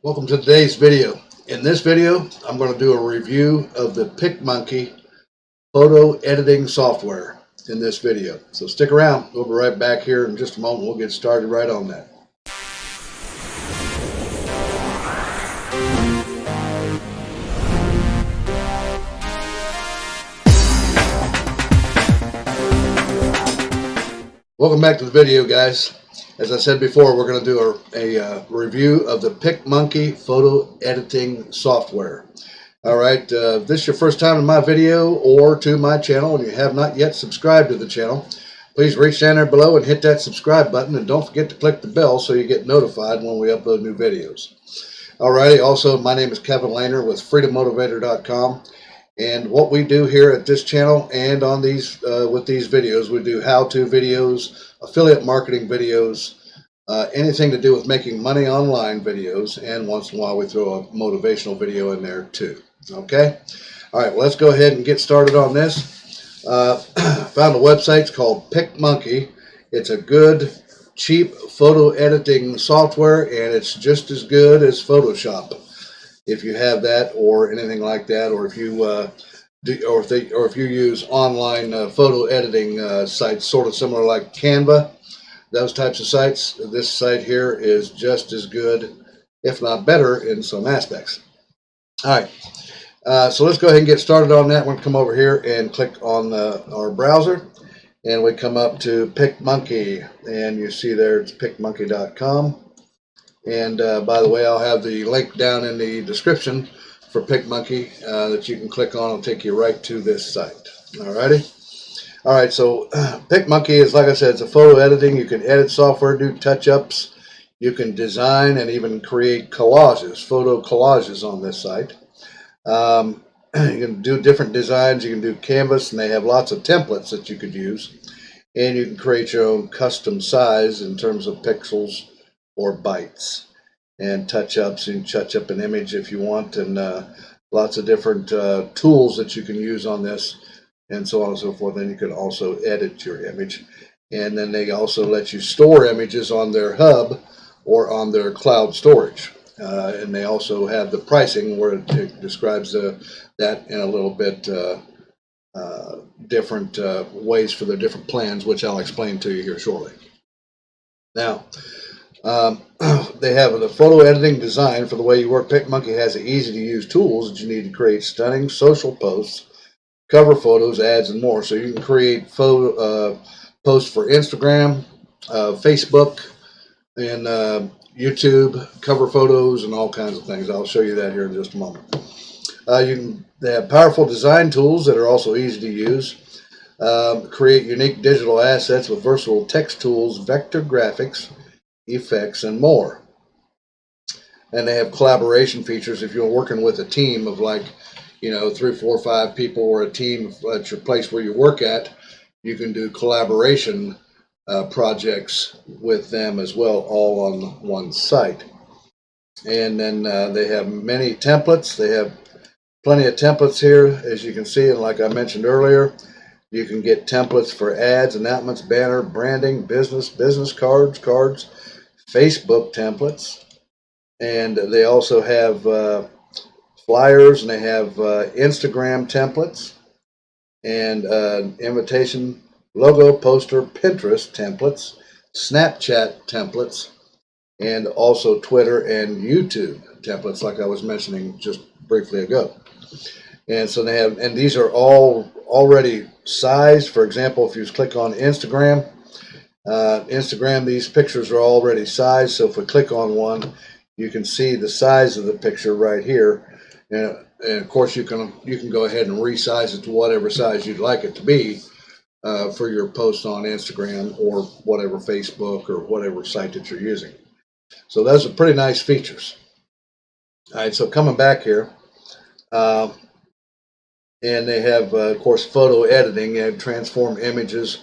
Welcome to today's video. In this video, I'm going to do a review of the Picmonkey Photo Editing software in this video. So stick around. We'll be right back here in just a moment. We'll get started right on that. Welcome back to the video, guys. As I said before, we're going to do a review of the Picmonkey Photo Editing software. Alright, if this is your first time in my video or to my channel and you have not yet subscribed to the channel, please reach down there below and hit that subscribe button, and don't forget to click the bell so you get notified when we upload new videos. Alrighty, also my name is Kevin Lehner with FreedomMotivator.com. And what we do here at this channel and on these with these videos, we do how-to videos, affiliate marketing videos, anything to do with making money online videos, and once in a while we throw a motivational video in there too. Okay? All right, well, let's go ahead and get started on this. Found a website. It's called Picmonkey. It's a good, cheap photo editing software, and it's just as good as Photoshop. If you have that or anything like that, or if you if you use online photo editing sites, sort of similar like Canva, those types of sites, this site here is just as good, if not better, in some aspects. All right, so let's go ahead and get started on that. We're going to come over here and click on our browser, and we come up to Picmonkey, and you see there it's picmonkey.com. And by the way, I'll have the link down in the description for Picmonkey that you can click on. It'll take you right to this site. Alrighty. All right, so Picmonkey is, like I said, it's a photo editing. You can edit software, do touch-ups. You can design and even create collages, photo collages on this site. You can do different designs. You can do canvas, and they have lots of templates that you could use. And you can create your own custom size in terms of pixels or bytes, and touch-ups. You can touch up an image if you want, and lots of different tools that you can use on this, and so on and so forth. Then you can also edit your image, and then they also let you store images on their hub or on their cloud storage, and they also have the pricing where it describes that in a little bit different ways for the different plans, which I'll explain to you here shortly. Now, they have the photo editing design for the way you work. Picmonkey has the easy to use tools that you need to create stunning social posts, cover photos, ads, and more. So you can create photo posts for Instagram, Facebook, and YouTube, cover photos, and all kinds of things. I'll show you that here in just a moment. They have powerful design tools that are also easy to use. Create unique digital assets with versatile text tools, vector graphics, effects, and more. And they have collaboration features. If you're working with a team of, like, 3, 4, 5 people, or a team at your place where you work at, you can do collaboration projects with them as well, all on one site. And then they have many templates. They have plenty of templates here, as you can see, and like I mentioned earlier, you can get templates for ads, announcements, banner, branding, business cards, Facebook templates, and they also have flyers, and they have Instagram templates, and invitation, logo, poster, Pinterest templates, Snapchat templates, and also Twitter and YouTube templates, like I was mentioning just briefly ago. And so they have, and these are all already sized. For example, if you click on Instagram, these pictures are already sized. So if we click on one, you can see the size of the picture right here. And of course, you can go ahead and resize it to whatever size you'd like it to be for your post on Instagram or whatever, Facebook or whatever site that you're using. So those are pretty nice features. All right, so coming back here, and they have, of course, photo editing, and transform images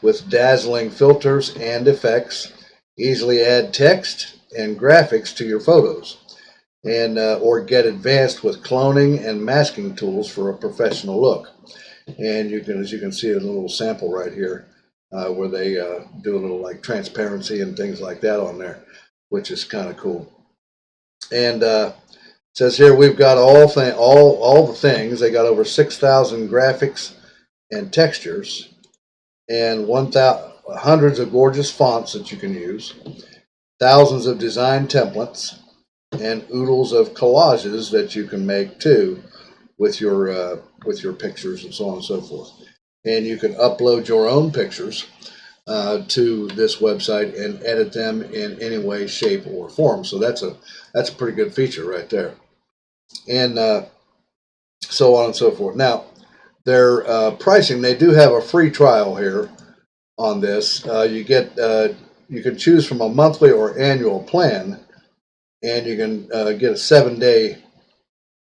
with dazzling filters and effects. Easily add text and graphics to your photos, and or get advanced with cloning and masking tools for a professional look. And you can, as you can see, a little sample right here where they do a little like transparency and things like that on there, which is kind of cool. And says here we've got all the things. They got over 6,000 graphics and textures, and 1,000 hundreds of gorgeous fonts that you can use, thousands of design templates, and oodles of collages that you can make too with your pictures and so on and so forth. And you can upload your own pictures to this website and edit them in any way, shape, or form. So that's a pretty good feature right there. And so on and so forth. Now, their pricing, they do have a free trial here on this. You can choose from a monthly or annual plan, and you can get a 7-day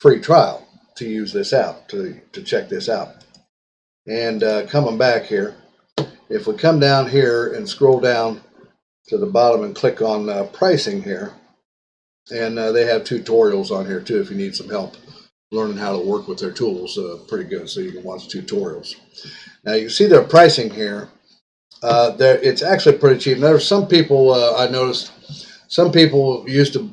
free trial to use this out, to check this out. And coming back here, if we come down here and scroll down to the bottom and click on pricing here, and they have tutorials on here too if you need some help learning how to work with their tools. Pretty good, so you can watch tutorials. Now you see their pricing here. It's actually pretty cheap. Now, there's some people I noticed. Some people used to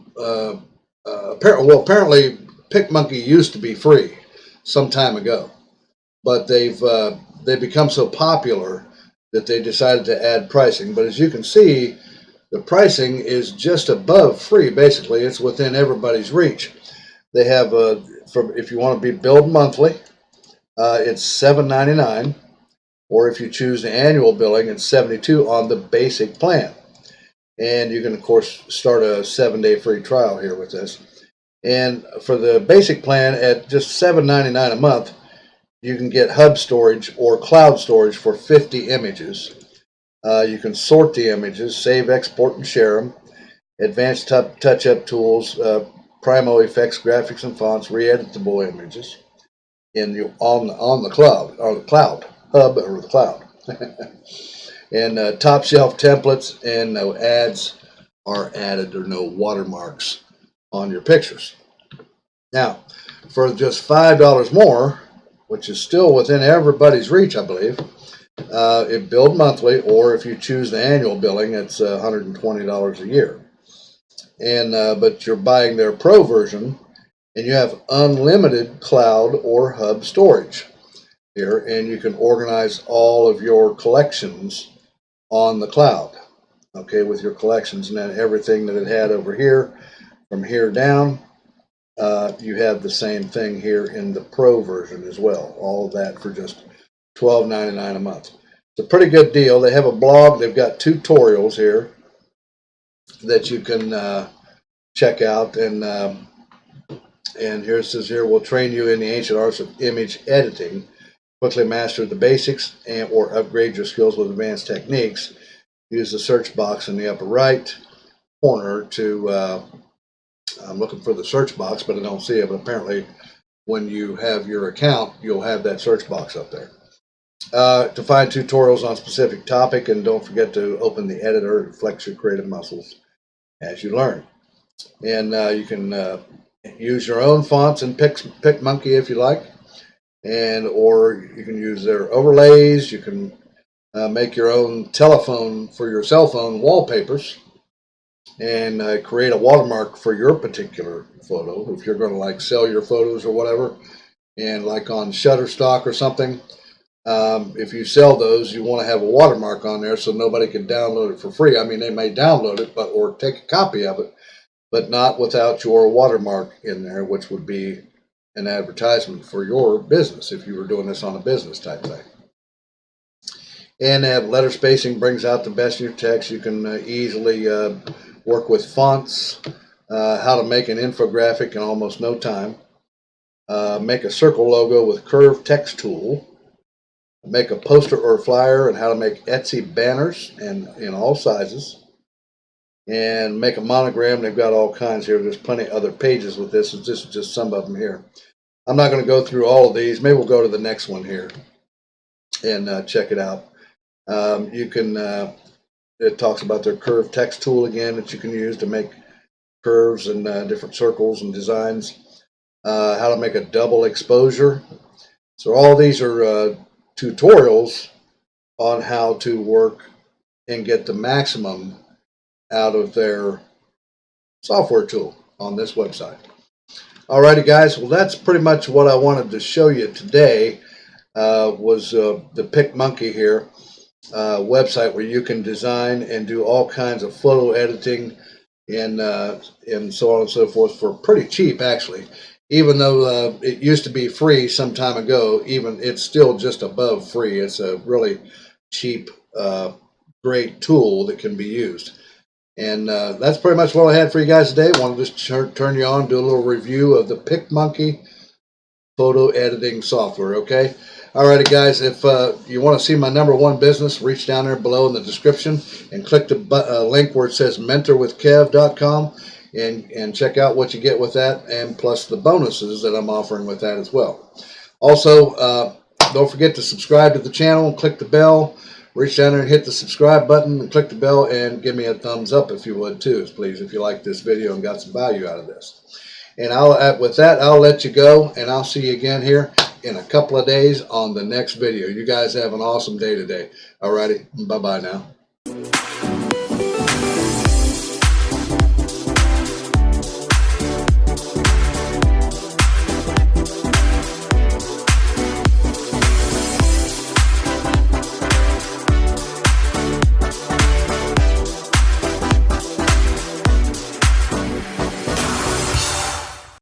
apparently Picmonkey used to be free some time ago, but they've become so popular that they decided to add pricing. But as you can see, the pricing is just above free. Basically, it's within everybody's reach. They have if you want to be billed monthly, it's $7.99, or if you choose the annual billing, it's $72 on the basic plan. And you can of course start a 7-day free trial here with this. And for the basic plan at just $7.99 a month, you can get hub storage or cloud storage for 50 images. You can sort the images, save, export, and share them. Advanced touch-up tools, Primo effects, graphics, and fonts, re-editable images on the cloud, or the cloud hub, or the cloud. And top shelf templates, and no ads are added, or no watermarks on your pictures. Now, for just $5 more, which is still within everybody's reach, I believe, it billed monthly, or if you choose the annual billing, it's $120 a year. And but you're buying their pro version, and you have unlimited cloud or hub storage here, and you can organize all of your collections on the cloud, okay, with your collections. And then everything that it had over here, from here down, you have the same thing here in the pro version as well. All of that for just $12.99 a month. It's a pretty good deal. They have a blog. They've got tutorials here that you can check out. And here it says here, we'll train you in the ancient arts of image editing. Quickly master the basics or upgrade your skills with advanced techniques. Use the search box in the upper right corner to, I'm looking for the search box, but I don't see it. But apparently when you have your account, you'll have that search box up there. To find tutorials on a specific topic, and don't forget to open the editor and flex your creative muscles as you learn. And you can use your own fonts in Picmonkey if you like, or you can use their overlays. You can make your own telephone for your cell phone wallpapers, and create a watermark for your particular photo if you're going to like sell your photos or whatever. And like on Shutterstock or something, if you sell those, you want to have a watermark on there so nobody can download it for free. I mean, they may download it, or take a copy of it, but not without your watermark in there, which would be an advertisement for your business if you were doing this on a business type thing. And letter spacing brings out the best in your text. You can easily work with fonts, how to make an infographic in almost no time, make a circle logo with curved text tool, make a poster or flyer, and how to make Etsy banners and in all sizes, and make a monogram. They've got all kinds here. There's plenty of other pages with this. This is just some of them here. I'm not going to go through all of these. Maybe we'll go to the next one here and check it out. You can, it talks about their curved text tool again that you can use to make curves and different circles and designs. How to make a double exposure. So all these are tutorials on how to work and get the maximum out of their software tool. on this website. Alrighty, guys. Well, that's pretty much what I wanted to show you today. Was the Picmonkey here website where you can design and do all kinds of photo editing and so on and so forth for pretty cheap, actually. Even though it used to be free some time ago, even it's still just above free. It's a really cheap, great tool that can be used. And that's pretty much what I had for you guys today. I wanted to just turn you on, do a little review of the Picmonkey photo editing software, okay? Alrighty, guys, if you want to see my #1 business, reach down there below in the description and click the link where it says mentorwithkev.com and check out what you get with that, and plus the bonuses that I'm offering with that as well. Also, don't forget to subscribe to the channel and click the bell. Reach down there and hit the subscribe button and click the bell and give me a thumbs up if you would too, please, if you like this video and got some value out of this. And with that, I'll let you go, and I'll see you again here in a couple of days on the next video. You guys have an awesome day today. Alrighty, bye-bye now.